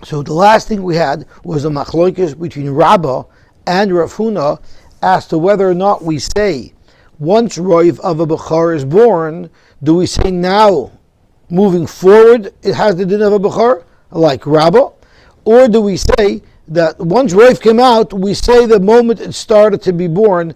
So the last thing we had was a machlokes between Rabbah and Rav Huna as to whether or not we say once Roiv of a Bechor is born, do we say now, moving forward, it has the din of a Bechor, like Rabbah, or do we say that once Roiv came out, we say the moment it started to be born,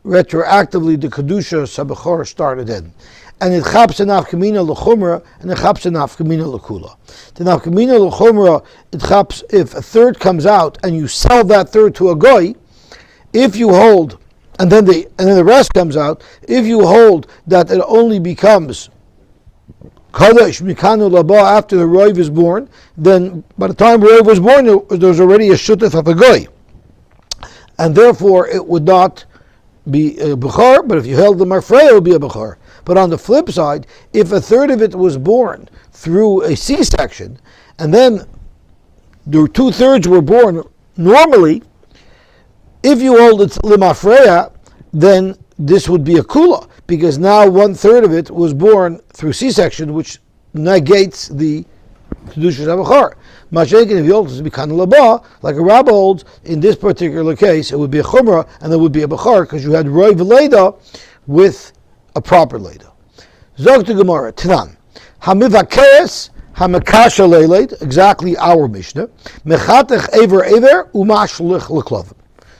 retroactively the Kedusha Sabachor started in. And it chaps an afkamina l'chumra, and it chaps an afkamina l'kula. The afkamina l'chumra, it chaps if a third comes out and you sell that third to a goy, if you hold, and then the rest comes out, if you hold that it only becomes kadosh mikanu laba after the roiv is born, then by the time roiv was born, there's already a shutef of a goy, and therefore it would not be a bechor. But if you held the marfrei, it would be a bechor. But on the flip side, if a third of it was born through a C-section, and then the 2/3 were born normally, if you hold it limafreya, then this would be a kula, because now 1/3 of it was born through C-section, which negates the kedusha sabachar. Mashenkin, if you hold it to be kan laba, like a rabbi holds, in this particular case, it would be a chumrah, and there would be a bachar, because you had roiv leda with a proper leda. Zog to Gemara, Tanan. Hamivakeres, hamakasha leiled, exactly our Mishnah. Mechatech ever, umashlich leklovim.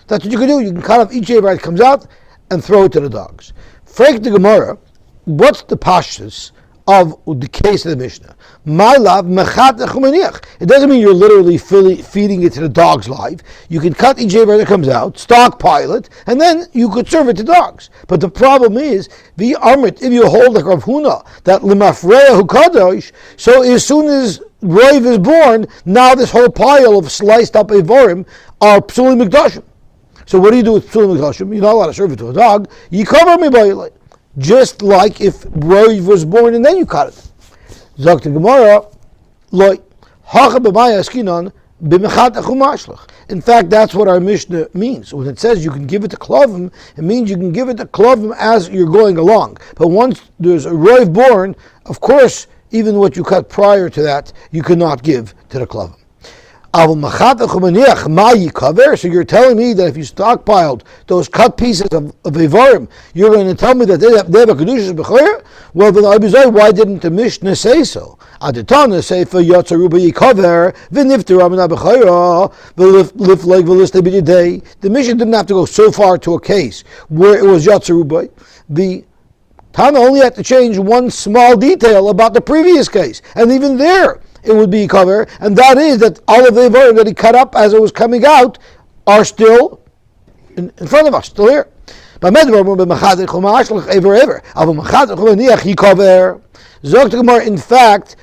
That's what you can do. You can cut off each aver that comes out and throw it to the dogs. Frank the Gemara, what's the pashtus of the case of the Mishnah? My love, mechatech umaniach. It doesn't mean you're literally feeding it to the dogs live. You can cut each aver that comes out, stockpile it, and then you could serve it to dogs. But the problem is, the armit, if you hold like Rav Huna, that limafreya hu kadosh, so as soon as roiv is born, now this whole pile of sliced up avarim are psulim mikdashim. So what do you do with psulim mikdashim? You're not allowed to serve it to a dog. You cover me by your, just like if roiv was born and then you cut it. Zok to Gemara, loy hacha b'maya askinon b'mechatech umashlich. In fact, that's what our Mishnah means. When it says you can give it to klovim, it means you can give it to klovim as you're going along. But once there's a roiv born, of course, even what you cut prior to that, you cannot give to the klovim. So you're telling me that if you stockpiled those cut pieces of Evarim, you're going to tell me that they have a Kedusha B'chor? Well, then why didn't the Mishnah say so? Aditana say for Yotzaruba Yikaver, V'nifter Amina B'chora, V'lif like V'liste B'yidei. The Mishnah didn't have to go so far to a case where it was Yotzaruba. The Tana only had to change one small detail about the previous case, and even there, it would be cover, and that is that all of the Evarim that he cut up as it was coming out are still in front of us, still here. In fact,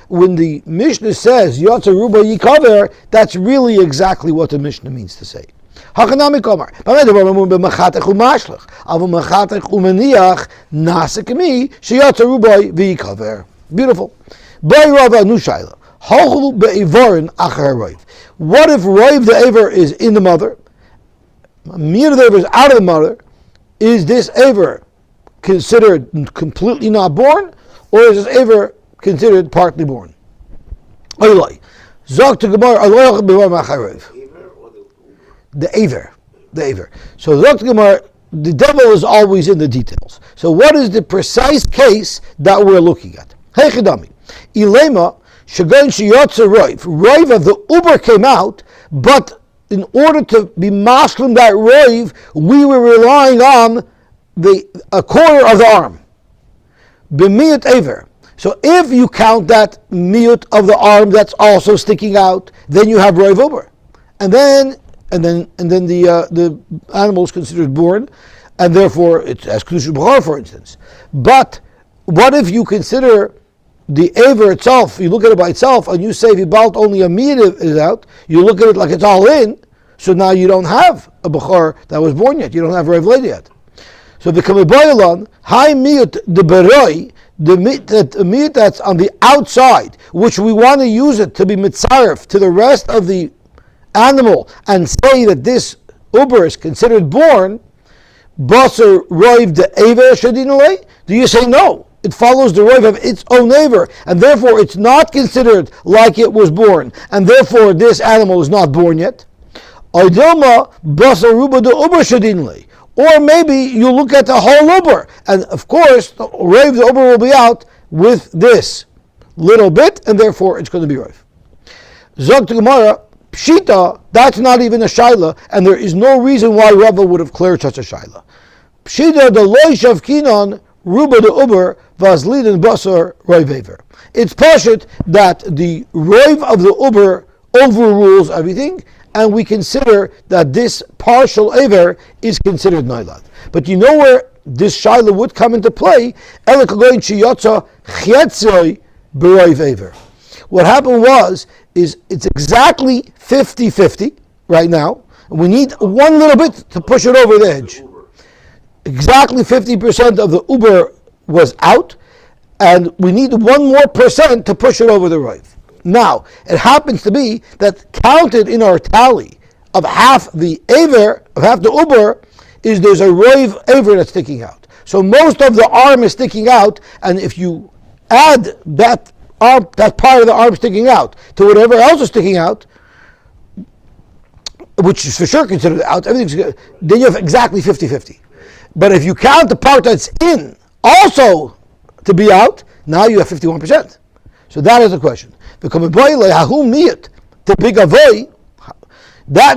when the Mishnah says Yotza Ruba Yikaver, that's really exactly what the Mishnah means to say. Beautiful. What if roiv the aver is in the mother? Mir the aver is out of the mother. Is this aver considered completely not born, or is this aver considered partly born? The aver. So Zok Gemara, the devil is always in the details. So what is the precise case that we're looking at? Hey Chidami, Ilema. Shagon sheyotze roiv of the uber came out, but in order to be mashlim that roiv, we were relying on a quarter of the arm. B'miyut aver. So if you count that miyut of the arm that's also sticking out, then you have roiv uber, and then the animal is considered born, and therefore it has kedusha b'chor, for instance. But what if you consider the aver itself, you look at it by itself, and you say if you balt only a miyut is out, you look at it like it's all in, so now you don't have a bechor that was born yet, you don't have roiv leda yet. So the kamiboylon, high miyut the beroi, the miyut that's on the outside, which we want to use it to be mitzaref to the rest of the animal, and say that this uber is considered born, baser roiv the aver shadinalei. Do you say no? it follows the roiv of its own aver, and therefore it's not considered like it was born, and therefore this animal is not born yet. Or maybe you look at the whole uber, and of course the roiv, the uber will be out with this little bit, and therefore it's going to be roiv. Zog to Gemara, Pshita, that's not even a shaila, and there is no reason why Rava would have cleared such a shaila. Pshita the loy shavkinon ruba the uber vazlid and basar roiv aver. It's pashut that the roiv of the uber overrules everything, and we consider that this partial aver is considered nailad. But you know where this shaila would come into play? Elikagoin shiyotza chetzoi beroiv aver. What happened is it's exactly 50-50 right now. We need one little bit to push it over the edge. Exactly 50% of the uber was out, and we need one more percent to push it over the roiv. Now, it happens to be that counted in our tally of half the aver, of half the uber, is there's a roiv aver that's sticking out. So most of the arm is sticking out, and if you add that arm, that part of the arm sticking out to whatever else is sticking out, which is for sure considered out, everything's good, then you have exactly 50-50. But if you count the part that's in also to be out, now you have 51%. So that is the question. That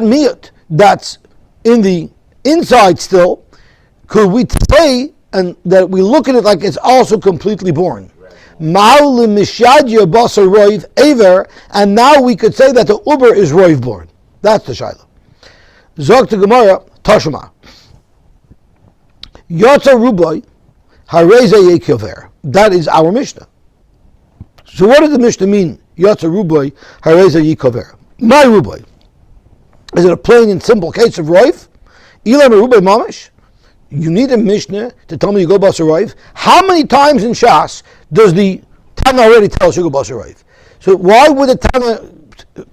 miyut that's in the inside still, could we say and that we look at it like it's also completely born? And now we could say that the uber is roiv born. That's the shaila. Zog to Gemara, Tashma. Yotza ruboy, hareze yekyover. That is our Mishnah. So what does the Mishnah mean? Yotza ruboy, hareze yekyover. My ruboy. Is it a plain and simple case of roiv? Ilam ruboy mamish. You need a Mishnah to tell me you go basar roiv. How many times in Shas does the Tana already tell us you go basar roiv? So why would the Tana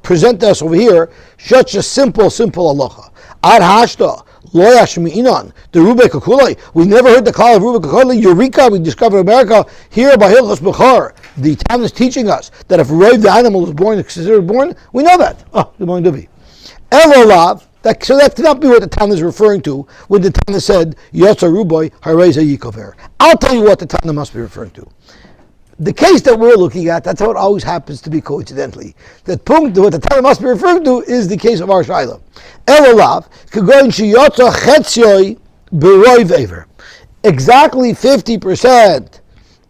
present us over here such a simple halacha? Ad hashta lo yashmi'inan the rubei kakulei. We never heard the call of rubei kakulei. Eureka! We discovered America here by Hilchos Bechar. The Tana is teaching us that if roiv the animal is born, it's considered born. We know that. Oh, the morning Duvi. Elolav. So that cannot be what the Tana is referring to when the Tana said, Yotza Ruboy, Hareza Yikover. I'll tell you what the Tana must be referring to. The case that we're looking at, that's how it always happens to be coincidentally. What the Tana must be referring to is the case of our Shaila. Elolav, Kagoin Shiyotza Chetzioi Beroiv Aver. Exactly 50%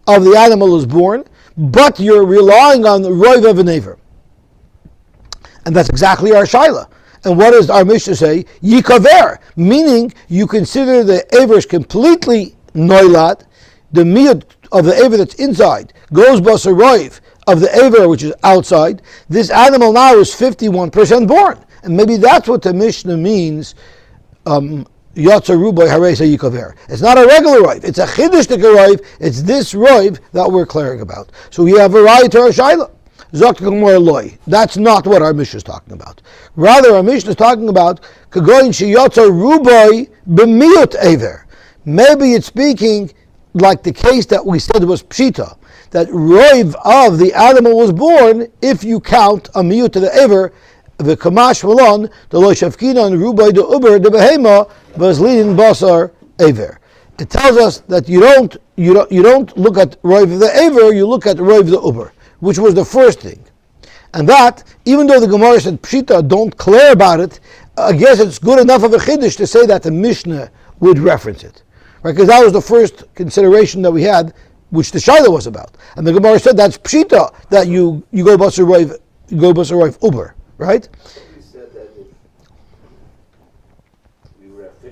of the animal is born, but you're relying on the Roiv of an Aver. And that's exactly our Shaila. And what does our Mishnah say? Yikaver, meaning you consider the aver completely noilat, the miyut of the aver that's inside goes basar roiv of the aver which is outside. This animal now is 51% born, and maybe that's what the Mishnah means. Yatsa ruboy haresa yikaver. It's not a regular roiv; it's a chiddush roiv. It's this roiv that we're clearing about. So we have a right to our shaila. That's not what our Mishnah is talking about. Rather, our Mishnah is talking about kagoyin sheyotza ruboy b'miyut aver. Maybe it's speaking like the case that we said was pshita, that roiv of the animal was born if you count a miyut to the aver, the kamash malon, the lo shavkina and ruboy the uber the behema vazlin basar aver. It tells us that you don't look at roiv of the aver, you look at roiv of the uber, which was the first thing. And that, even though the Gemara said Pshita, don't declare about it, I guess it's good enough of a Chiddush to say that the Mishnah would reference it. Right? Because that was the first consideration that we had, which the Shaila was about. And the Gemara said that's Pshita, that you go Basar Roiv Uber, right? You said that if we were at 50-50,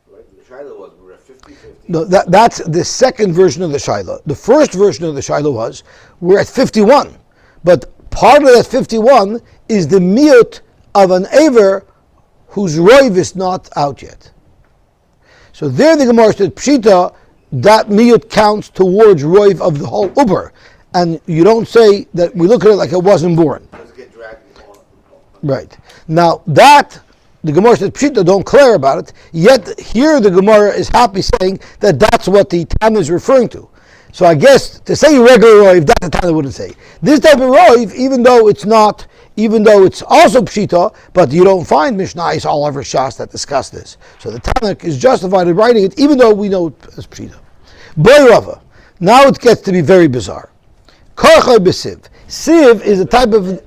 right? The Shaila was we were at 50-50. No, that's the second version of the Shaila. The first version of the Shaila was, we're at 51. But part of that 51 is the miyut of an aver whose roiv is not out yet. So there the Gemara said, Pshita, that miyut counts towards roiv of the whole uber. And you don't say that we look at it like it wasn't born. Let's get dragged on. Right. Now that the Gemara says Pshita, don't care about it. Yet here the Gemara is happy saying that that's what the Tana is referring to. So I guess to say regular roiv, that the Tana wouldn't say. This type of roiv, even though it's also Pshita, but you don't find Mishnayos all over Shas that discuss this. So the Tana is justified in writing it, even though we know it as Pshita. Boy Rava. Now it gets to be very bizarre. Karchai b'siv. Siv is a type of...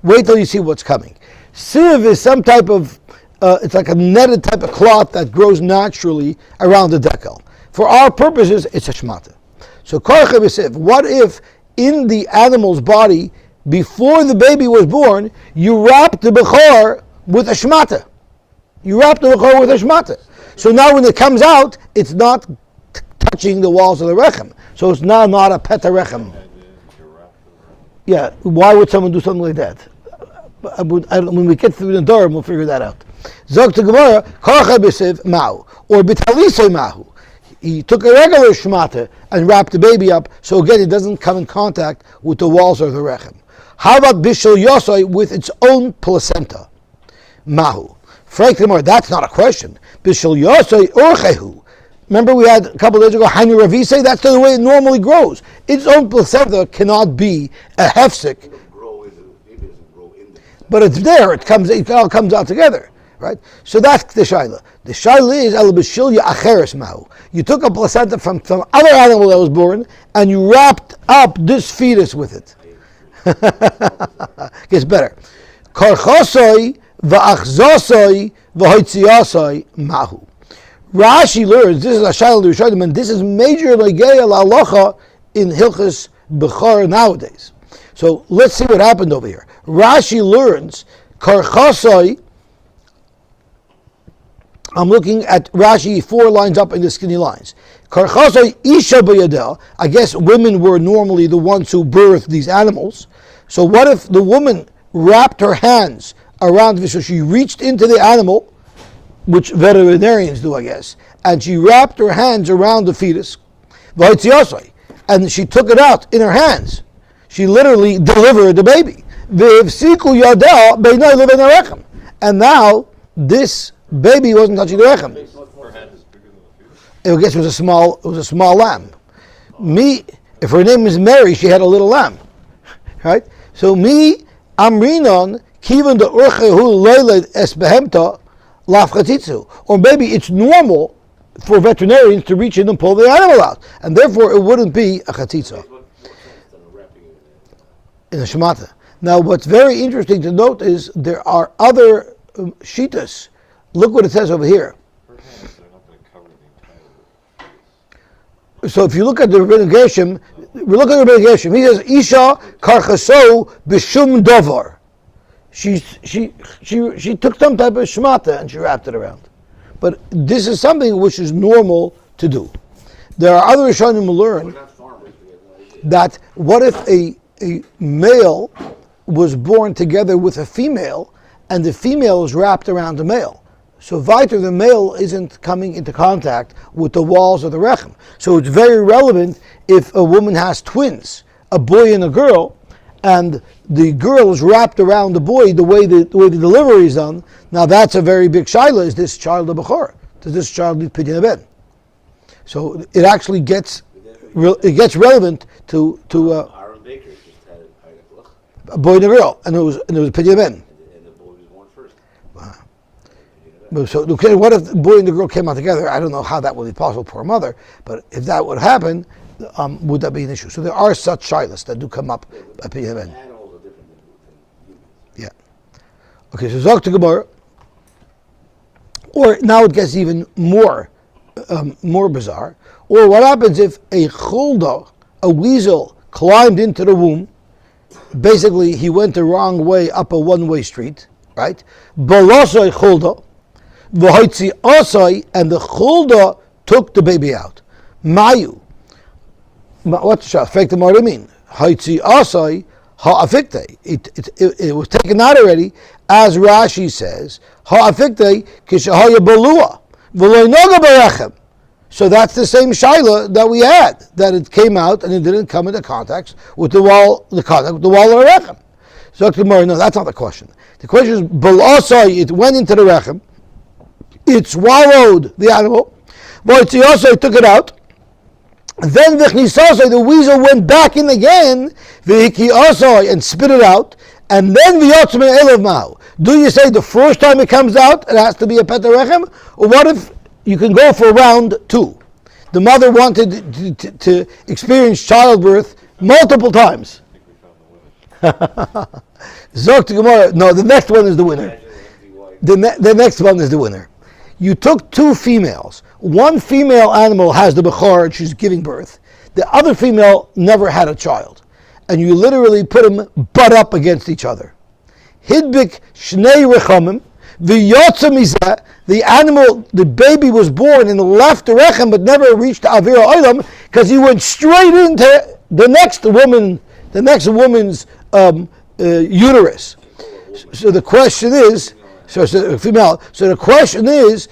Wait till you see what's coming. Siv is some type of... it's like a netted type of cloth that grows naturally around the decal. For our purposes, it's a shmata. So karchai b'siv. What if in the animal's body, before the baby was born, you wrapped the bechor with a shmata? You wrapped the bechor with a shmata. So now when it comes out, it's not touching the walls of the rechem. So it's now not a peta rechem. Yeah, why would someone do something like that? When we get through the Durham, we'll figure that out. Zog to Gemara, karcha b'siv ma'u, or b'talisei ma'u. He took a regular shmata and wrapped the baby up, so again it doesn't come in contact with the walls of the rechem. How about bishul Yosy with its own placenta? Mahu. Frank Gemara, that's not a question. Bishul Yosy orchehu. Remember we had a couple of days ago, Hainu Ravise, that's the way it normally grows. Its own placenta cannot be a hefsek. But it's there, it all comes out together, right? So that's the shaila. The shaila is el b'shilya acheres mahu. You took a placenta from some other animal that was born, and you wrapped up this fetus with it. Gets better. Karchosoi v'achzosoi v'hoitziosoi mahu. Rashi learns, this is a shaila Rishonim, and this is major legeya la'alocha in Hilchas Bechor nowadays. So let's see what happened over here. Rashi learns, karchasoi, I'm looking at Rashi 4 lines up in the skinny lines. Karchasoi isha b'yadel, I guess women were normally the ones who birthed these animals. So what if the woman wrapped her hands around it, so she reached into the animal, which veterinarians do, I guess, and she wrapped her hands around the fetus, and she took it out in her hands. She literally delivered the baby. And now this baby wasn't touching the rechem. I guess it was a small lamb. If her name is Mary, she had a little lamb, right? So amrinon kivan the urchehu loyled es behemta. Or maybe it's normal for veterinarians to reach in and pull the animal out, and therefore it wouldn't be a chatzitza in a shemata. Now, what's very interesting to note is there are other shitas. Look what it says over here. So if you look at the Rabbinic Gershom, he says Isha karchaso b'shum dovar. She took some type of shmata and she wrapped it around. But this is something which is normal to do. There are other Rishonim who learn that what if a male was born together with a female and the female is wrapped around the male. So weiter, the male isn't coming into contact with the walls of the rechem. So it's very relevant if a woman has twins, a boy and a girl, and the girl is wrapped around the boy the way the delivery is done. Now that's a very big shaila. Is this child a bechor? Does this child need pidyon ben? So it actually gets relevant to Aaron Baker just had a boy and a girl, and it was pidyon ben. And the boy was born first. Wow. So okay, what if the boy and the girl came out together? I don't know how that would be possible, poor mother. But if that would happen, would that be an issue? So there are such shilas that do come up at pidyon ben. Animals are different than Yeah. Okay, so Zog to Gemara. Or now it gets even more bizarre. Or what happens if a chulda, a weasel, climbed into the womb? Basically, he went the wrong way up a one-way street, right? Balosai chulda, v'hoitzi osai, and the chulda took the baby out. Mayu. What's the fake the more mean? Hoitzi osai ha'afikte. It was taken out already, as Rashi says. Ha'afikte kishahaya balua v'loy noga berechem. So that's the same shaila that we had, that it came out and it didn't come into contact with the wall, of the rechem. So no, that's not the question. The question is, Balosai, it went into the rechem, it swallowed the animal, Voitziosai took it out, then Vichnisosai, the weasel went back in again, Vihikiosai, and spit it out, and then Vyotzme Elav Mahu. Do you say the first time it comes out, it has to be a Peter Rechem? Or what if you can go for round 2? The mother wanted to experience childbirth multiple times. Zok to Gemara. No, the next one is the winner. The next one is the winner. You took 2 females. One female animal has the Bechor, she's giving birth. The other female never had a child. And you literally put them butt up against each other. Hidbik Shnei Rechamim, V'yotza Mizeh, the animal, the baby was born and left the Rechem but never reached the Avira Olam because he went straight into the next woman's uterus. So the question is, female. So the question is,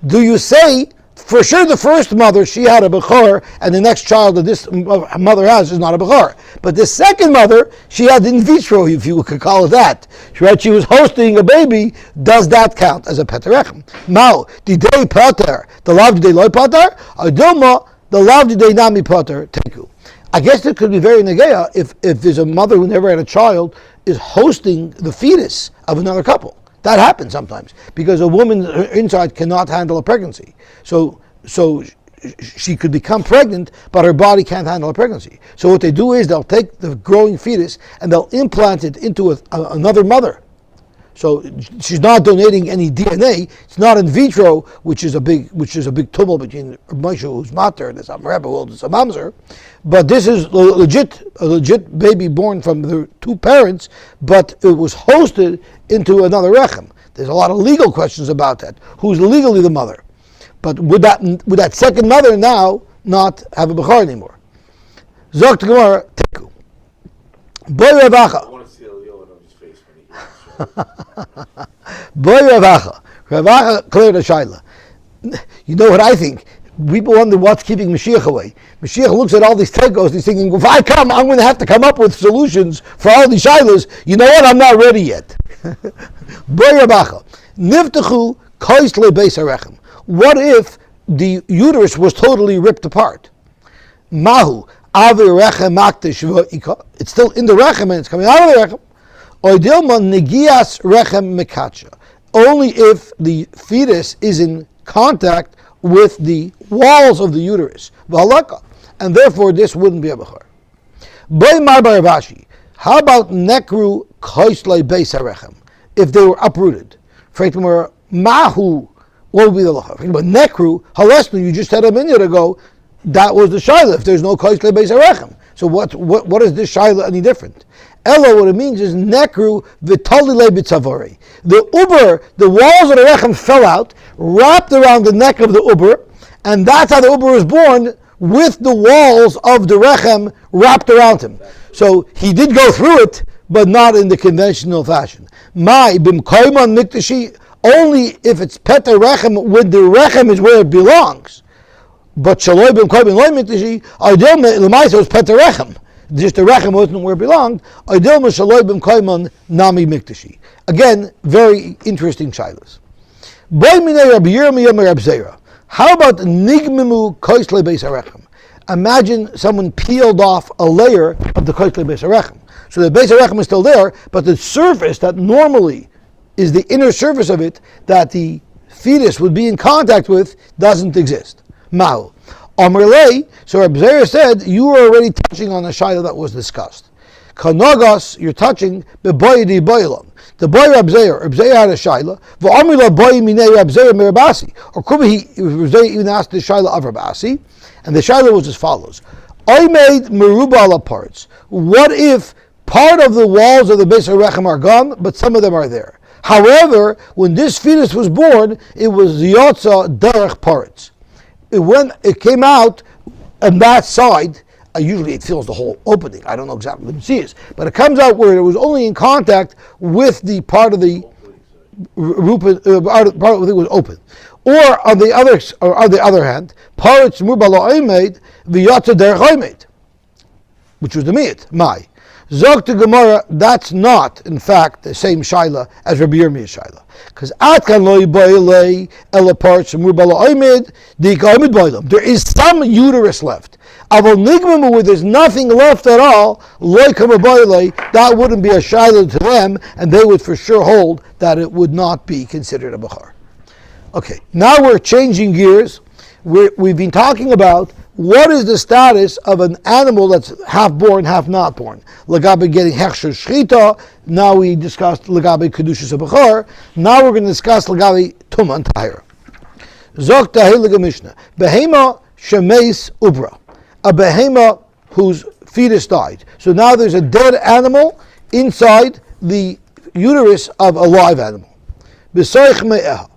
do you say for sure the first mother she had a bechor and the next child that this mother has is not a bechor, but the second mother she had in vitro, if you could call it that. Right? She was hosting a baby. Does that count as a peterechem? Mao didei pater the lav didei loy pater adilma the lav didei nami pater teku. I guess it could be very negaya if there's a mother who never had a child is hosting the fetus of another couple. That happens sometimes because a woman inside cannot handle a pregnancy. So she could become pregnant, but her body can't handle a pregnancy. So what they do is they'll take the growing fetus and they'll implant it into another mother. So she's not donating any DNA. It's not in vitro, which is a big tumult between Moshe, who's mater, and some Rebbe, who's a mamzer. But this is a legit baby born from the 2 parents, but it was hosted into another rechem. There's a lot of legal questions about that. Who's legally the mother? But would that second mother now not have a bechor anymore? Zok to Gemara, teku. Boy Ravacha. I want to see Elio on his face when he hears it. Boy Ravacha. Ravacha cleared a shaila. You know what I think? People wonder what's keeping Mashiach away. Mashiach looks at all these tekos, he's thinking, if I come, I'm going to have to come up with solutions for all these shailas. You know what? I'm not ready yet. Boy Ravacha. Niftachu kois lebeis harechem. What if the uterus was totally ripped apart? Mahu avir rechem maktish v'ika. It's still in the rechem and it's coming out of the rechem. Oidilma negias rechem mekacha. Only if the fetus is in contact with the walls of the uterus, v'halaka, and therefore this wouldn't be a bechor. Boy mar bar Rashi. How about nekru kois lebeis harechem? If they were uprooted, for mahu. What would be the lacha? But nekru, halesnu, you just said a minute ago, that was the shaila. If there's no kois lebeis harechem, so what is this shaila any different? Ella, what it means is nekru v'tali lebitzavori. The walls of the rechem fell out, wrapped around the neck of the uber, and that's how the uber was born, with the walls of the rechem wrapped around him. So he did go through it, but not in the conventional fashion. My bimkoiman mikdashi. Only if it's peter rechem, when the rechem is where it belongs. But shaloi b'mkoim loy mikdashi, idilma l'maisa was peter rechem. Just the rechem wasn't where it belonged. Idilma shaloi b'mkoim nami mikdashi. Again, very interesting shilas. Boy minei Rabbi Yirmiyah Rabbi Zera. How about nigmimu kois lebeis harechem? Imagine someone peeled off a layer of the kois lebeis harechem. So the beis harechem is still there, but the surface that normally is the inner surface of it that the fetus would be in contact with doesn't exist. Ma'u. Amrlei, so Reb Zera said, you were already touching on a shayla that was discussed. Kanagos, you're touching beboyedi boilam. The boy Reb Zera had a shayla. V'amrila boy minei Reb Zera mirabasi. Or could be Reb Zera even asked the shayla of Rabasi, and the shayla was as follows: I made merubala parts. What if part of the walls of the Beis HaRechem are gone, but some of them are there? However, when this fetus was born, it was Yotza Derech Paretz. It came out on that side. Usually it fills the whole opening. I don't know exactly what it is, but it comes out where it was only in contact with the part of the part of it was open. Or on the other hand, Paretz Mubala Oimed V'Yotza Derech Oimed, which was the Miyat, Mai. Zog to Gemara, that's not, in fact, the same shaila as Rabbi Yirmiyah's shaila. Because Atkan lo yibayilei ela parts from Rubala Oimid, Dika Oimid Boilam. There is some uterus left. Avol Nigmamu, where there's nothing left at all, loy kamabayilei, that wouldn't be a shaila to them, and they would for sure hold that it would not be considered a Bechar. Okay, now we're changing gears. We've been talking about what is the status of an animal that's half born, half not born. Lagabe getting hechsher shchita. Now we discussed lagabe kedushas bechar. Now we're going to discuss lagabe tumah and tahira. Zok tahil Mishnah. Behema shemeis ubra. A behema whose fetus died. So now there's a dead animal inside the uterus of a live animal. B'soich me'eha.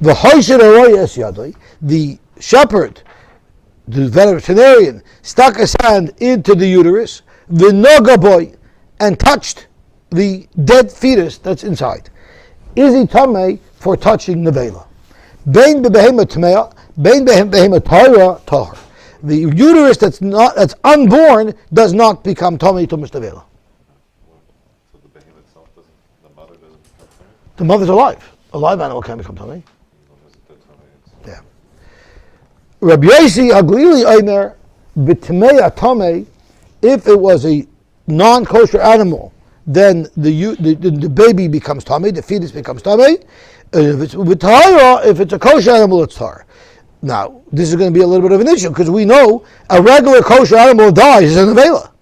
The shepherd, the veterinarian, stuck his hand into the uterus, v'nogaboy, and touched the dead fetus that's inside. Is he tamei for touching nevela? Bein bebehema tamei, bein bebehema tahira tahor. The uterus that's unborn does not become tamei tumas nevela. So the behemoth itself the mother doesn't become tamei? The mother's alive. A live animal can't become tamei. Yeah. Rabbi Yosy Haglili Eimer b'tmei atame. If it was a non-kosher animal, then the baby becomes tamei, the fetus becomes tamei. If it's b'tahira, if it's a kosher animal, it's tar. Now, this is going to be a little bit of an issue because we know a regular kosher animal dies is an avela.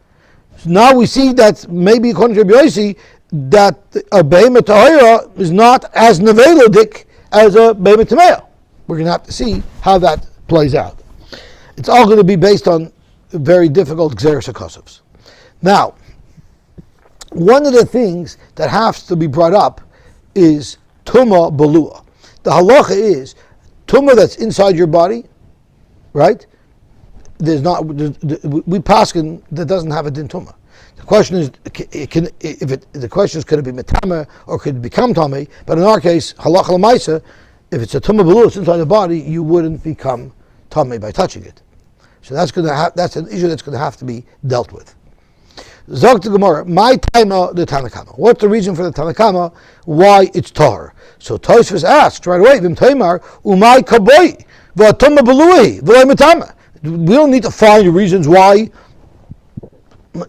So now we see that maybe according to Rabbi Yosy that a behemoth tahira is not as nevelodic as a behemoth tamei. We're going to have to see how that plays out. It's all going to be based on very difficult Xeris HaKosovs. Now, one of the things that has to be brought up is Tumah Balua. The halacha is Tumah that's inside your body, right? We paskin that doesn't have a din Tumah. The question is, could it be metame or could it become tamei? But in our case, halacha l'maisa, if it's a tumah balus inside the body, you wouldn't become tamei by touching it. So that's an issue that's going to have to be dealt with. Zog to Gemara, my taima the Tanakama. What's the reason for the Tanakama? Why it's tahor? So Tosfos asks right away, Vim Taimar, umay kaboy, v'atumah balui, v'lay metama. We don't need to find the reasons why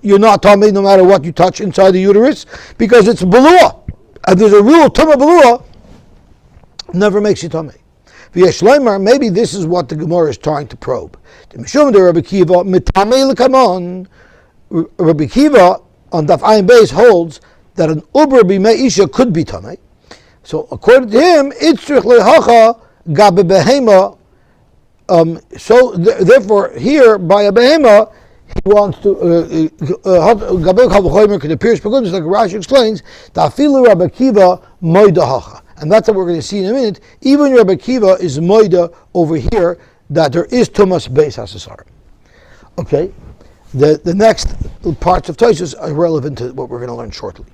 you're not tamei no matter what you touch inside the uterus, because it's balua. And there's a rule, tumah balua never makes you tamei. Maybe this is what the Gemara is trying to probe. Rabbi Kiva on Daf Ayin Beis holds that an uber b'mei isha could be tamei. So according to him, it's lehacha gabe behema. So therefore, here by a behema, he wants to gabe kavachomer could appear spekulas like Rashi explains. Ta'afilu Rabbi Kiva moidahacha. And that's what we're going to see in a minute. Even Rabbi Kiva is moida over here that there is tumas beis hasasar. Okay, the next parts of Tosfos are relevant to what we're going to learn shortly.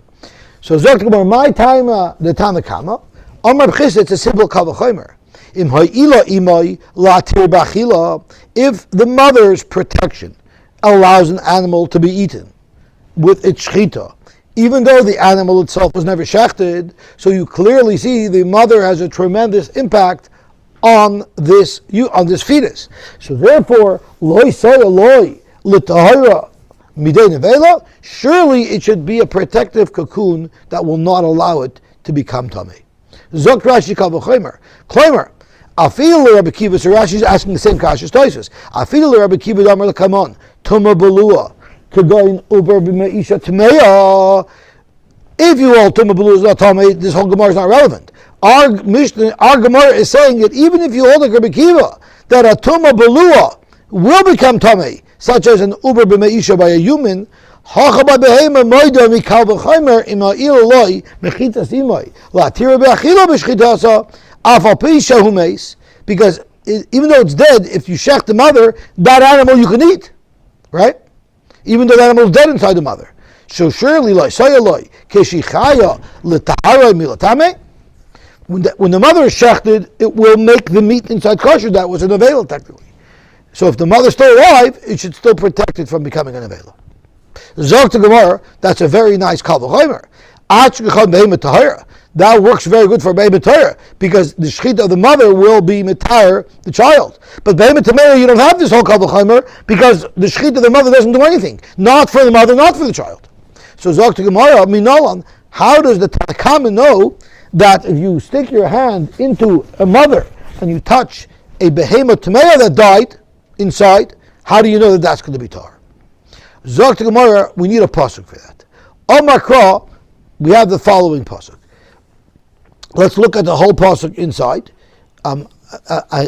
So Zok Gemara, my time the Tanakama, Amar B'chisa, it's a simple kavachomer. Im ha'ila imay latir b'achila. If the mother's protection allows an animal to be eaten with its shchita, even though the animal itself was never shechted, so you clearly see the mother has a tremendous impact on this fetus. So therefore, loy say loy l'tahira midei nevela. Surely it should be a protective cocoon that will not allow it to become tamei. Zok Rashi kavachomer. Kloimer. Afil Rabbi Kiva. So Rashi is asking the same kasha as Tosfos. Afil Rabbi Kiva damar l'kamon tumah balua. If you hold tumah balua is not tamei, this whole Gemara is not relevant. Our Gemara is saying that even if you hold a Rabbi Kiva, that a tumah balua will become tamei, such as an uber b'meisha by a human, because even though it's dead, if you shech the mother, that animal you can eat, right? Even though the animal is dead inside the mother. So surely, when the mother is shechted, it will make the meat inside kosher. That was an avela technically. So if the mother's still alive, it should still protect it from becoming an avela. Zog to Gemara, that's a very nice kal v'chomer. That works very good for behemoth Torah because the shechita of the mother will be mitayr the child. But behemoth Tamei, you don't have this whole kal v'chomer because the shechita of the mother doesn't do anything, not for the mother, not for the child. So Zog to Gemara, Minolan, how does the Tanakama know that if you stick your hand into a mother and you touch a behemoth Tamei that died inside, how do you know that that's going to be tar? Zog to Gemara, we need a pasuk for that. Omar Kra, we have the following pasuk. Let's look at the whole pasuk inside. It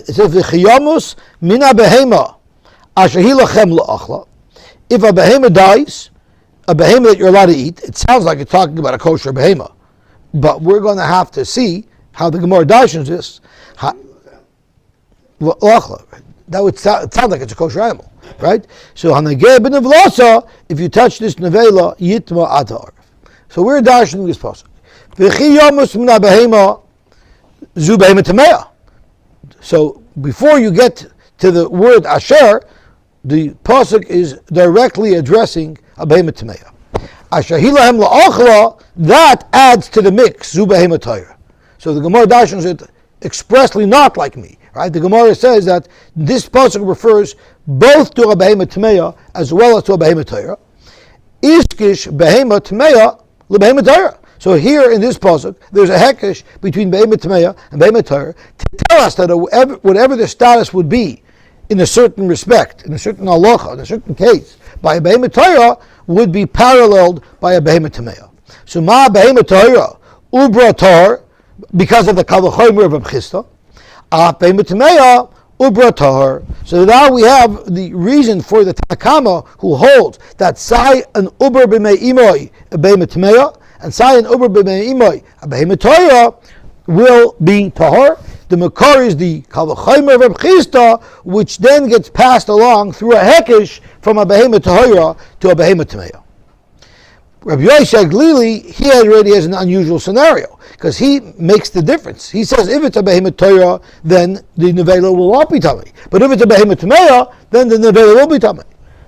says, "V'chiyamus mina behema asher hi lachem la'achla." If a behema dies, a behema that you're allowed to eat, it sounds like it's talking about a kosher behema, but we're going to have to see how the Gemara dashes this. That would sound like it's a kosher animal, right? So, if you touch this nevela, yitma atar. So we're dashing this pasuk. So before you get to the word asher, the pasuk is directly addressing a behemoth tameya. Asher hilahem la'achla, that adds to the mix zu behemoth Torah. So the Gemara dashes it expressly not like me, right? The Gemara says that this pasuk refers both to a behemoth tameya as well as to a behemoth Torah. Iskish behemoth tameya lebehemoth Torah. So here in this pasuk, there's a hekesh between behemoth tameya and behemoth Torah to tell us that whatever the status would be in a certain respect, in a certain halacha, in a certain case, by a behemoth Torah would be paralleled by a behemoth tameya. So ma behemoth Torah ubra tar, because of the kal v'chomer of Abchista, behemoth tameya ubra tar. So now we have the reason for the Tanakama who holds that sai an uber b'mei imoi a behemoth tameya and sai an uber b'mei imoi a behemoth Torah will be tahor. The makar is the kal v'chomer of Abchista, which then gets passed along through a hekesh from a behemoth Torah to a behemoth tameya. Rabbi Yosy Glili, he already has an unusual scenario because he makes the difference. He says if it's a behemoth Torah, then the nevela will not be tummy. But if it's a behemoth tameya, then the nevela will be tummy.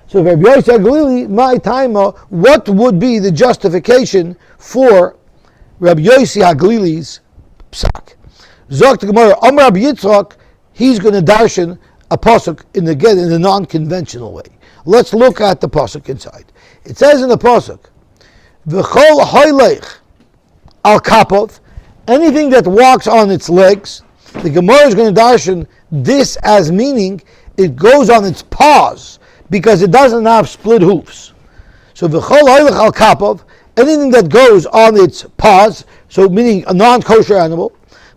So Rabbi Yosy Glili, my time, what would be the justification for Rabbi Yosy Glili's psak? Zok to Gemara, Amar Rabbi Yitzchak, he's going to darshan a pasuk in a non-conventional way. Let's look at the pasuk inside. It says in the pasuk, V'chol hoylech al kapov, anything that walks on its legs. The Gemara is going to darshan this as meaning it goes on its paws because it doesn't have split hoofs. So v'chol hoylech al kapov, anything that goes on its paws, so meaning a non-kosher animal.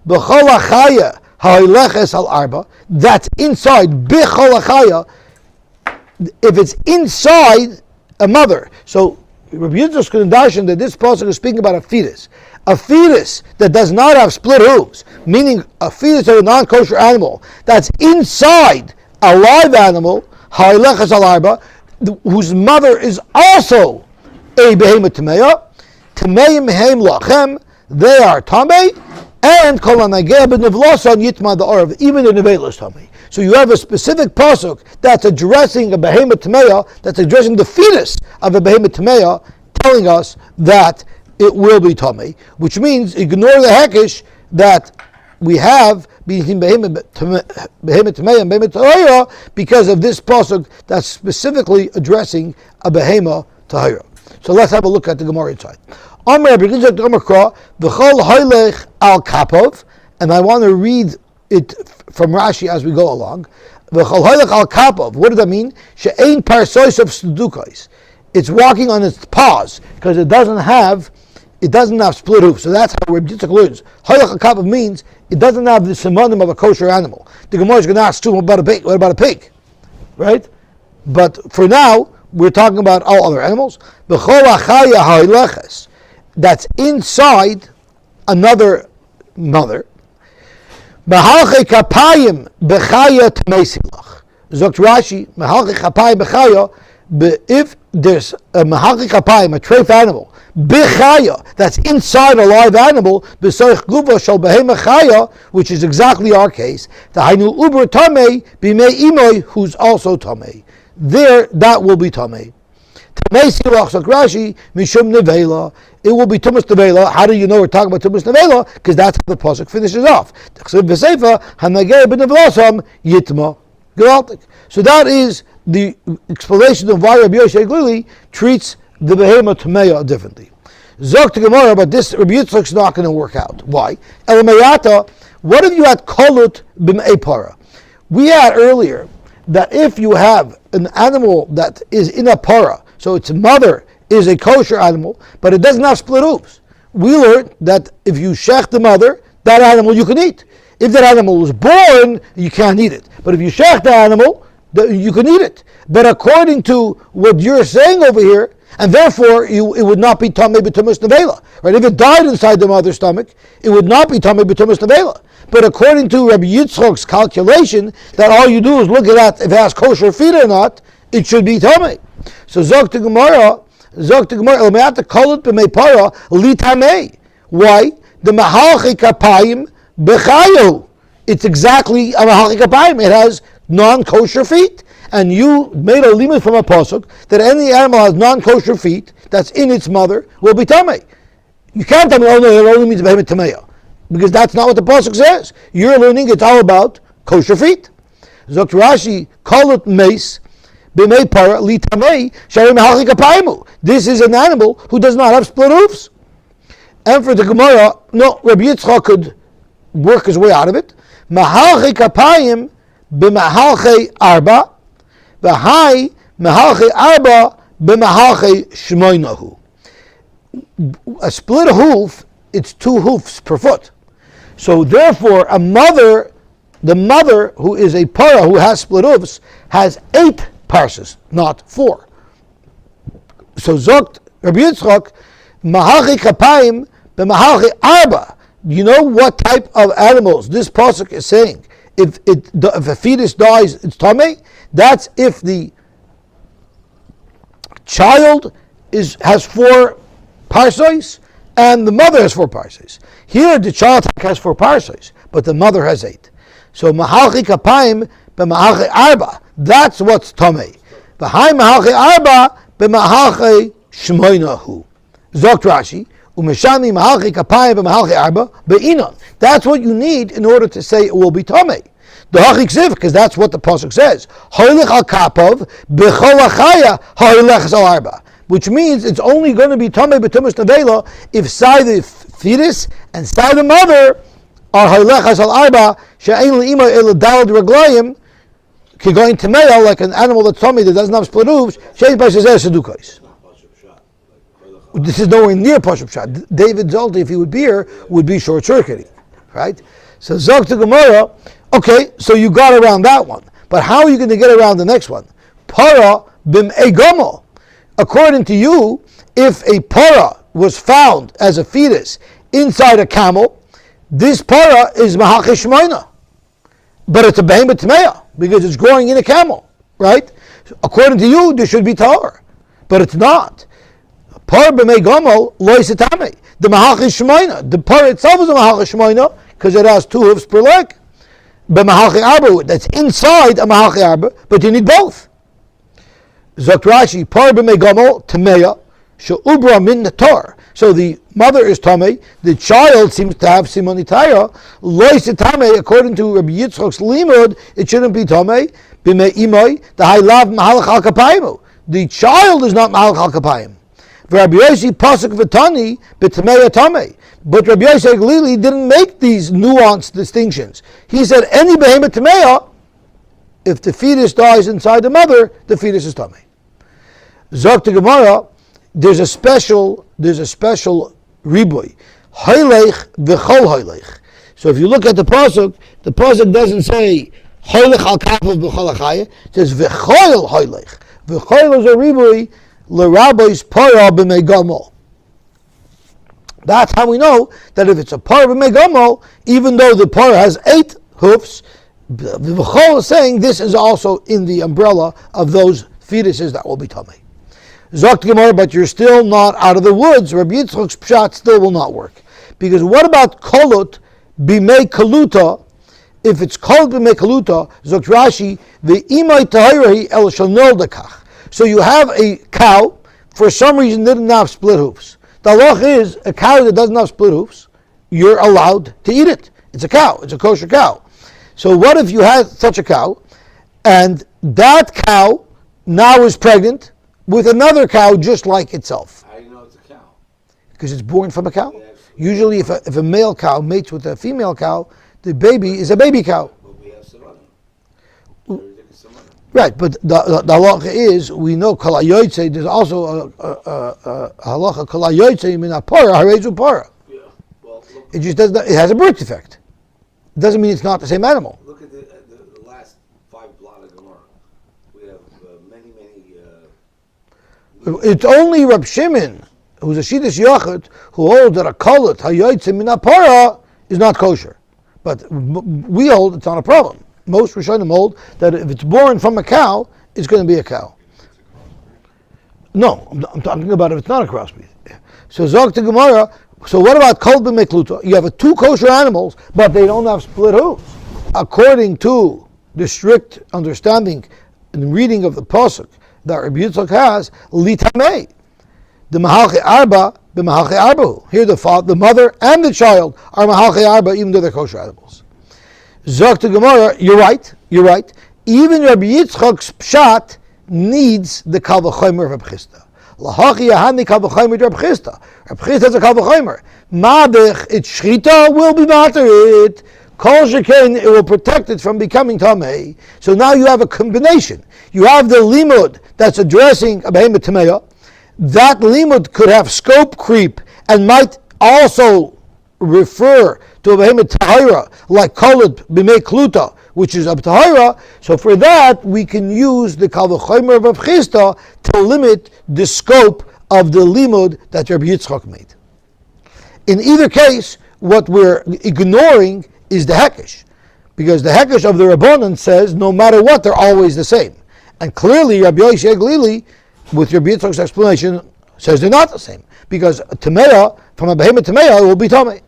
B'chol achaya ha'hoyleches al arba, that's inside. B'chol achaya, if it's inside a mother. So Rabbi Yitzchak Kundashin that this pasuk is speaking about a fetus that does not have split hooves, meaning a fetus of a non-kosher animal that's inside a live animal, ha'ilechas al arba, whose mother is also a behemoth tameya, tameim heim lachem, they are tamei, and kol hanageh b'nevlasan yitma da'arav, even the nevela is tamei. So you have a specific pasuk that's addressing a behemoth tameya, that's addressing the fetus of a behemoth tameya, telling us that it will be tamei, which means ignore the hekesh that we have between behemoth tameya and behemoth tahira because of this pasuk that's specifically addressing a behemoth tahira. So let's have a look at the Gemara inside. Amar Rabbi Yitzchak Amar v'chol hoylech al kapov, and I want to read it from Rashi as we go along. V'chol hoylech al kapov. What does that mean? She'ein parsois of sedukais. It's walking on its paws because it doesn't have split hoofs. So that's how Rabbi Yitzchak learns. Hoylech al kapov means it doesn't have the simonim of a kosher animal. The Gemara is going to ask too, what about a pig? Right? But for now, we're talking about all other animals. V'chol achaya ha'hoyleches, that's inside another mother. Mahalche kapayim bechaya tmeisilach. Zokt Rashi, mahalche kapayim bechaya, if there's a mahalche kapayim, a treif animal, bechaya, that's inside a live animal, b'soich guva shal behema chaya, which is exactly our case, tahainu uber tamei b'mei imoi, who's also tamei. There, that will be tamei. Rashi, Mishum Nevela. It will be Tumas Nevela. How do you know we're talking about Tumas Nevela? Because that's how the pasuk finishes off. So that is the explanation of why Rabbi Yosy Glili treats the behemoth Tmeya differently. Zok to Gemara, but this Rabbi Yitzchak's not going to work out. Why? Elamayata, what if you had kolut b'mei para? We had earlier that if you have an animal that is in a para, so its mother is a kosher animal, but it doesn't have split hooves. We learned that if you shech the mother, that animal you can eat. If that animal was born, you can't eat it. But if you shech the animal, you can eat it. But according to what you're saying over here, and therefore it would not be tamei b'tumas nevela. Right? If it died inside the mother's stomach, it would not be tamei b'tumas nevela. But according to Rabbi Yitzchak's calculation, that all you do is look at that if it has kosher feet or not, it should be tamei. So Zok to Gemara, Elmeata kolut b'mei para li tamei. Why? The mahalchi kapayim b'chayu. It's exactly a mahalchi kapayim. It has non-kosher feet. And you made a limit from a pasuk that any animal has non-kosher feet that's in its mother will be tamei. You can't tell me, oh no, it only means behemoth tameya, because that's not what the pasuk says. You're learning it's all about kosher feet. Zok Rashi, kolut meis b'mei para li tamei shari mehalchi kapaimu. This is an animal who does not have split hoofs. And for the Gemara, no, Rabbi Yitzchak could work his way out of it. Mahalchi kapayim b'mahalchi arba. V'hai mehalchi arba b'mehalchi shmoinahu. A split hoof, it's 2 hoofs per foot. So therefore, the mother who is a para who has split hoofs has 8 parses, not 4. So zokt Rabbi Yitzchak, mahalchi kapayim b'mahalchi arba. You know what type of animals this pasuk is saying? If a fetus dies, it's tamei. That's if the child has 4 parses and the mother has 4 parses. Here the child has 4 parses, but the mother has 8. So mahalchi kapayim b'mahalchi arba. That's what's tamei. V'hai mahalchi arba b'mahalchi shmoinahu. Zok Rashi. Umeshami mahalchi kapayim b'mahalchi arba be'inon. That's what you need in order to say it will be tamei. The hachiksiv, because that's what the pasuk says. Hoylech al kapov b'chol achaya hoylech al arba, which means it's only going to be tamei b'tumas nevela if side the fetus and side the mother are hoylech al arba she'ein le'ima el dalad reglayim kigoin tamei, like an animal that's tamei that doesn't have split hooves. She'ein b'shezeh sedukos. This is nowhere near Pashup Shot. David Zolti, if he would be here, would be short-circuiting, right? So Zok to Gemara, okay, so you got around that one. But how are you going to get around the next one? Para bim egamo. According to you, if a para was found as a fetus inside a camel, this para is mahalchi shmoina. But it's a behemoth tmeya, because it's growing in a camel, right? According to you, there should be tahor. But it's not. Par b'mei gomel loy setame. The mahalchi shmoina. The par itself is a mahalchi shmoina because it has 2 hoofs per leg. B'mahalchi arba, that's inside a mahalchi arba, but you need both. Zok Rashi, par b'mei gomel tameya she'ubra min tar. So the mother is tamei. The child seems to have simonitaya. Loy setame, according to Rabbi Yitzchak's limud, it shouldn't be tamei. B'mei imay the haylav mahalach al kapayim. The child is not mahalach al kapayim. Rabbi Yosy pasuk v'tani b'tamei tamei. But Rabbi Yosy Glili didn't make these nuanced distinctions. He said any behemoth tameya, if the fetus dies inside the mother, the fetus is tamei. Zok to Gemara, there's a special riboy. Hoylech v'chol hoylech. So if you look at the pasuk doesn't say hoylech al kapav b'chol achaya. It says v'chol hoylech. V'chol is a riboy. L'rabbi's para b'mei gomel. That's how we know that if it's a para b'mei gomel, even though the para has 8 hoofs, the v'chol is saying this is also in the umbrella of those fetuses that will be tamei. Zok Gemara, but you're still not out of the woods. Rabbi Yitzchak's pshat still will not work. Because what about kolut b'mei kaluta? If it's kolut b'mei kaluta, Zok Rashi, the imay tahirahi el shalnol dekach. So you have a cow for some reason didn't have split hoofs. The halacha is a cow that doesn't have split hoofs, you're allowed to eat it. It's a cow. It's a kosher cow. So what if you had such a cow, and that cow now is pregnant with another cow just like itself? How do you know it's a cow? Because it's born from a cow. Usually if a male cow mates with a female cow, the baby is a baby cow. But we have some other. Right, but the halacha is, we know kol hayotzei, there's also a halacha kol hayotzei min hapara harezu para. Yeah. Well, look, It just doesn't. It has a birth defect. It doesn't mean it's not the same animal. look at the last 5 blot of Gemara. We have many. It's only Rab Shimon, who's a Shidduch Yachid, who holds that a kolat hayotzei min hapara is not kosher. But we hold it's not a problem. Most Rishonim hold that if it's born from a cow, it's going to be a cow. No, I'm talking about if it's not a crossbreed. So Zog to Gemara, so what about kol b'mekluta? You have 2 kosher animals, but they don't have split hoofs. According to the strict understanding and reading of the pasuk that Rabbi Yitzchak has, litamei, the mahalche arba b'mahalche arbahu. Here the mother and the child are mahalche arba, even though they're kosher animals. Zok to Gemara, you're right. Even Rabbi Yitzchak's pshat needs the kal v'chomer of Reb Chisda. Lahachi yahani kal v'chomer to Reb Chisda. Reb Chisda has a kal v'chomer. Madech, its shchita will be matter it. Kol shekain, it will protect it from becoming tamei. So now you have a combination. You have the limud that's addressing a behemoth tameya. That limud could have scope creep and might also refer to a behemoth tahira, like kolot b'mei kluta, which is a tahira. So for that, we can use the kal v'chomer of Reb Chisda to limit the scope of the limud that Rabbi Yitzchak made. In either case, what we're ignoring is the hekesh, because the hekesh of the Rabbanan says no matter what, they're always the same. And clearly, Rabbi Yosy Glili, with Rabbi Yitzchak's explanation, says they're not the same, because tameya, from a behemoth tameya, it will be tamei.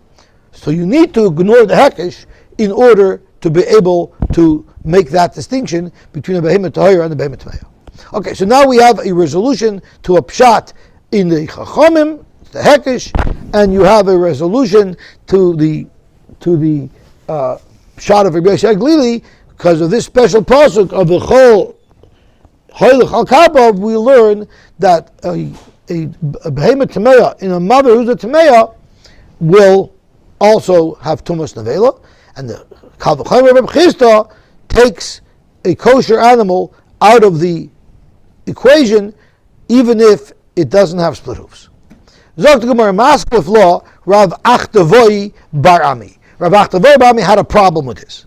So you need to ignore the hekesh in order to be able to make that distinction between a behemoth tahira and a behemoth tameya. Okay, so now we have a resolution to a pshat in the chachamim, the hekesh, and you have a resolution to the pshat of Rabbi Yosy Glili because of this special pasuk of the chol hoylech al kabav. We learn that a behemoth tameya in a mother who's a tameya will also have tumas nevela, and the kal v'chomer Reb Chisda takes a kosher animal out of the equation, even if it doesn't have split hoofs. Zok the Gemara Maskef law Rav Achtavoy Bar Ami. Rav Achtavoy Bar Ami had a problem with this,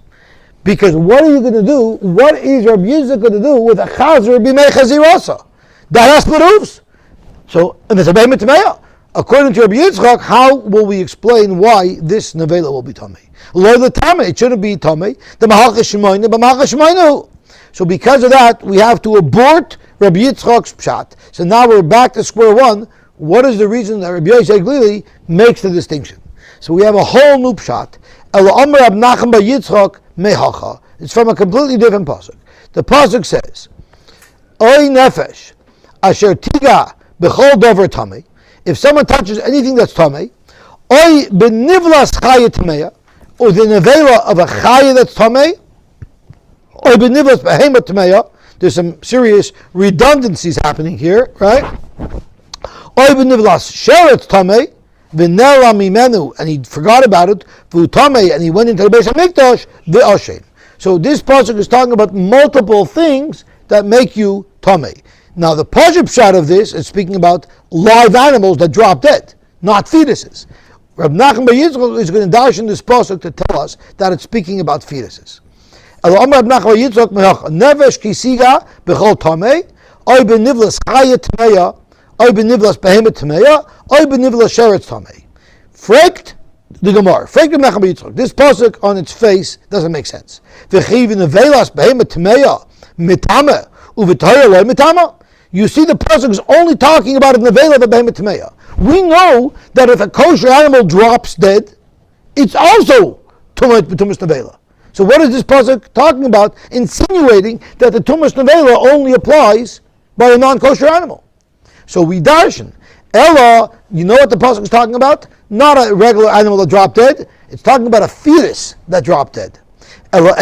because what are you going to do? What is Rabbi Yitzchak going to do with a chazer b'mei chazirasa that has split hoofs? So, and it's a behemoth tameya. According to Rabbi Yitzchak, how will we explain why this nevela will be tamei? Lo the tamei, it shouldn't be tamei. The mahalche shemayna, b'mahalche shemayna. So because of that, we have to abort Rabbi Yitzchak's pshat. So now we're back to square one. What is the reason that Rabbi Yosy Glili makes the distinction? So we have a whole new pshat. Ela Amar Rab Nachman bar Yitzchak mehacha. It's from a completely different pasuk. The pasuk says, Oy nefesh asher tiga b'chol dover tamei. If someone touches anything that's tamei, oy benivlas chaya tameya, or the nevela of a chaya that's tamei, oy benivlas behemoth tameya. There's some serious redundancies happening here, right? Oy benivlas sheretz tamei, v'nela mimenu, and he forgot about it, v'u tamei, and he went into the Beis Hamikdash, v'ashen. So this pasuk is talking about multiple things that make you tamei. Now the Pashup shot of this is speaking about live animals that drop dead, not fetuses. Rab Nachman bar Yitzchak is going to dash in this pasuk to tell us that it's speaking about fetuses. Rab Nachman bar Yitzchak nevesh kisiga b'chol tamei, oy benivlas chaya tameya, oy benivlas behemoth tameya, oy benivlas sheretz tamei. Frekt the Gemara, frekt Rab Nachman bar Yitzchak. This pasuk on its face doesn't make sense. V'chiv nevelas behemoth tameya mitame uv'tayah loy mitama. You see, the pasuk is only talking about a nevela of a behemoth tameya. We know that if a kosher animal drops dead, it's also tumas nevela. So what is this pasuk talking about? Insinuating that the tumas nevela only applies by a non-kosher animal. So we darshan. Ella, you know what the pasuk is talking about? Not a regular animal that dropped dead. It's talking about a fetus that dropped dead. Ella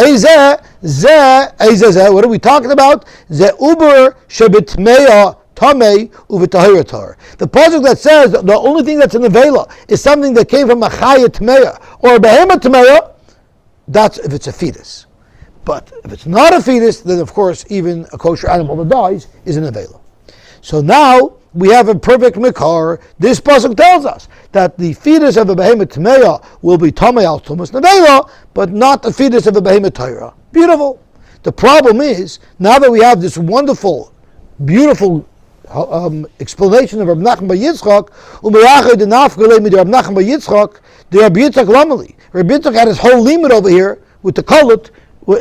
what are we talking about? Ze uber shebitmeya tamei uv'tahiratar. The pasuk that says the only thing that's in the vela is something that came from a chaya tmeya or a behema tmeya. That's if it's a fetus. But if it's not a fetus, then of course even a kosher animal that dies is in a vela. So now we have a perfect mikar. This pasuk tells us that the fetus of a behemoth tmeya will be tamei al tumas nevela, but not the fetus of a behemoth Torah. Beautiful. The problem is, now that we have this wonderful, beautiful explanation of Reb Nachman bar Yitzchak, u'merachai denafgalei mid Reb Nachman bar Yitzchak, the Reb Yitzchak lamali. Reb Yitzchak had his whole limit over here with the kolut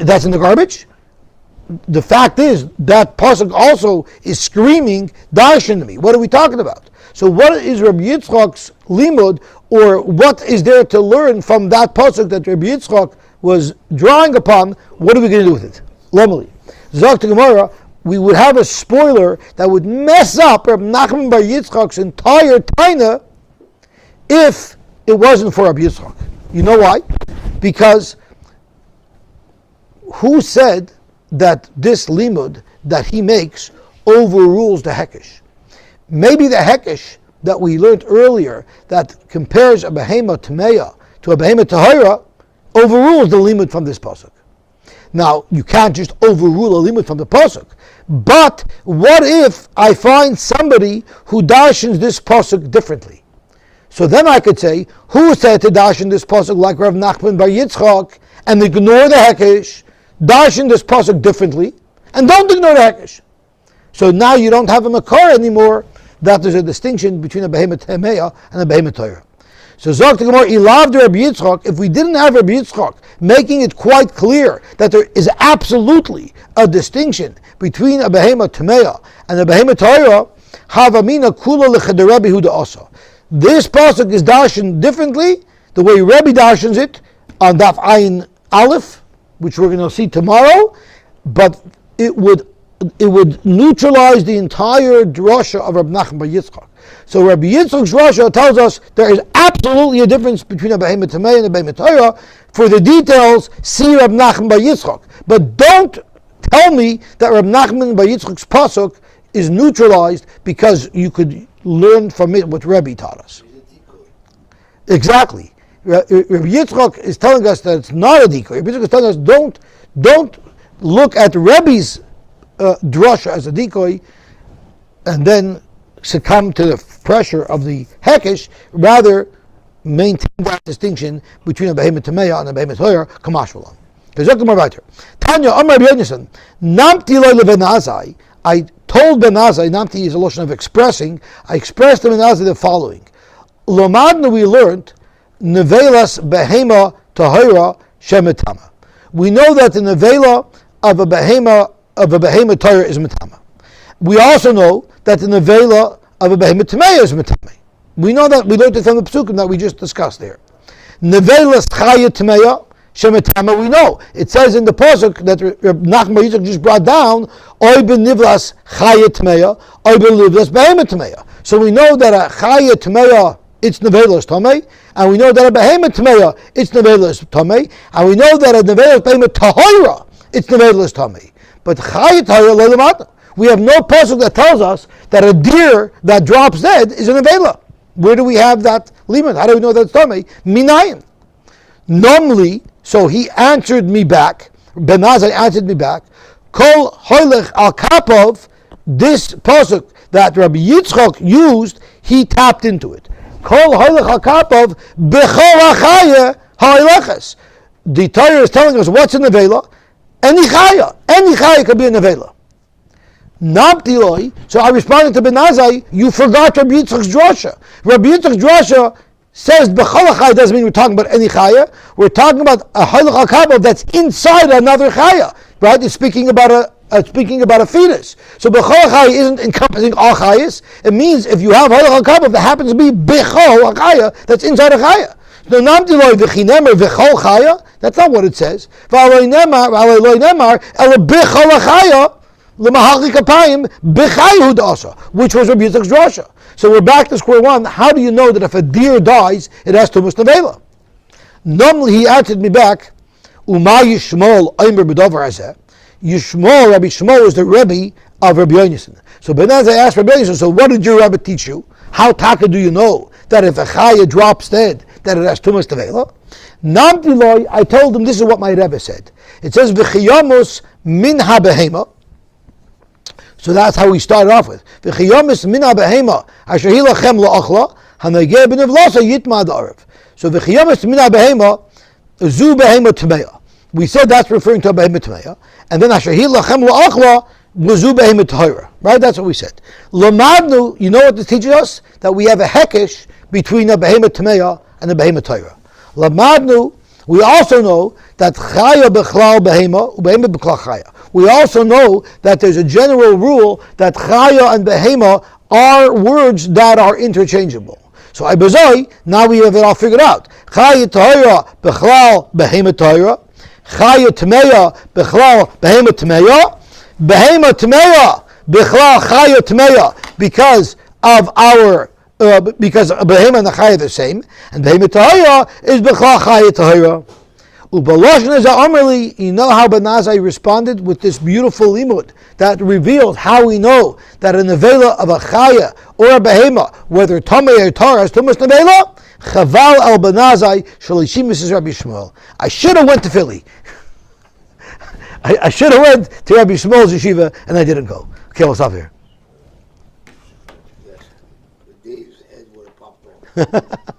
that's in the garbage. The fact is that pasuk also is screaming darshan to me. What are we talking about? So what is Rabbi Yitzchak's limud, or what is there to learn from that pasuk that Rabbi Yitzchak was drawing upon? What are we going to do with it? Lomali. Zok to Gemara, we would have a spoiler that would mess up Rabbi Nachman bar Yitzchak's entire taina if it wasn't for Rabbi Yitzchak. You know why? Because who said that this limud that he makes overrules the hekesh? Maybe the hekesh that we learned earlier that compares a behema tmeya to a behema tahira overrules the limud from this pasuk. Now, you can't just overrule a limud from the pasuk. But what if I find somebody who darshans this pasuk differently? So then I could say, who said to darshan this pasuk like Rav Nachman bar Yitzchak and ignore the hekesh, darshan this pasuk differently, and don't ignore the hekesh. So now you don't have a makar anymore that there's a distinction between a behemoth temeya and a behemoth Torah. So Zok Gemara, Ilav de Rabbi Yitzchak, if we didn't have Rabbi Yitzchak making it quite clear that there is absolutely a distinction between a behemoth temeya and a behemoth Torah, Havamina kula lechad Rabbi Huda also. This pasuk is darshan differently, the way Rabbi darshans it on Daf Ayin Aleph, which we're going to see tomorrow, but it would neutralize the entire drasha of Rabbi Nachman bar Yitzchak. So Rabbi Yitzchak's drasha tells us there is absolutely a difference between a behemoth tamei and a behemoth Torah. For the details, see Rabbi Nachman bar Yitzchak. But don't tell me that Rabbi Nachman bar Yitzchak's pasuk is neutralized because you could learn from it what Rabbi taught us. Exactly. Rabbi Yitzchak is telling us that it's not a decoy. Rabbi Yitzchak is telling us don't look at Rebbe's drasha as a decoy and then succumb to the pressure of the hekesh. Rather, maintain that distinction between a behemoth tameya and a behemoth hoyer. Kamash v'lam. Tanya Amar B'Yonasan Namti lo lebenazai. I told Ben Azai, Namti is a lotion of expressing. I expressed to Ben Azai the following: Lomadna, we learned nevelas behema tahira shemetama. We know that the nevela of a behema Torah is metama. We also know that the nevela of a behema tamei is metame. We know that, we learned it from the psukim that we just discussed there. Nevelas chaya tameya shemetama. We know it says in the pasuk that Nachman bar Yitzchak just brought down, oy benivlas chaya tameya, oy benivlas behema tameya. So we know that a chaya tameya it's nevelas tamei, and we know that a behema tameya it's nevelas tamei, and we know that a nevelas behema tahira it's nevelas tamei. But chayit tahira le'lemata. We have no pasuk that tells us that a deer that drops dead is an avela. Where do we have that limit? How do we know that's tamei? Minayin. Normally, so he answered me back. Ben Azai answered me back. Kol hoylech al kapov. This pasuk that Rabbi Yitzchak used, he tapped into it. Kol hoylech al kapov bechol achaya ha'ilechas. The Torah is telling us what's in the avela. Any chaya could be a nevela. Nabdiloi. So I responded to Ben Azai, you forgot Rabbi Yitzchak's drasha. Rabbi Yitzchak's drasha says b'chol chaya doesn't mean we're talking about any chaya. We're talking about a halach hakabah that's inside another chaya. Right? It's speaking about a fetus. So b'chol chaya isn't encompassing all chayas. It means if you have halach hakabah that happens to be b'chol chaya that's inside a chaya. No, that's not what it says. L'mahali kapayim b'chayhu da'asa, which was Rabbi Yitzchak's drasha. So we're back to square one. How do you know that if a deer dies, it has tumas nevela? Normally, he answered me back, Uma Yishmol Aimer B'Dover Hazeh. Yishmol, Rabbi Shmuel is the Rebbe of Rabbi Yonasan. So Ben Azai asked Rabbi Yonasan, so what did your Rebbe teach you? How taka do you know that if a chaya drops dead, that it has tumas nevela? Namtiloi, I told him this is what my Rebbe said. It says v'chiyamus min ha-behema. So that's how we started off with. V'chiyamus min ha-behema asher hi lachem la'achla hanageh b'nevlasa yitma da'arev. So v'chiyamus min ha-behema zu behema tmeya. We said that's referring to a behema tmeya. And then asher hi lachem la'achla zu behema tahira. Right? That's what we said. Lamadnu, you know what this teaches us? That we have a hekesh between a behema tmeya and a behema tahira. Lamadnu, we also know that chaya bechlal behema, behema bechlal chaya. We also know that there's a general rule that chaya and behema are words that are interchangeable. So I bezoi, now we have it all figured out. Chaya tahira bechlal behema tahira, chaya tmeya bechlal behema tmeya, behema tmeya bechlal chaya tmeya, because of our because behema and the chaya are the same, and behema tahira is bechlal chaya tahira. Ubaloshna za'amrli, you know how Ben Azai responded with this beautiful limud that revealed how we know that a nevela of a chaya or a behema, whether tamei or tar, has tumas nevela. Chaval al Ben Azai shalishim Mrs. Rabbi Shmuel. I should have went to Philly. I should have went to Rabbi Shmuel's yeshiva, and I didn't go. Okay, we'll stop here. Yes. Dave's head would have popped off.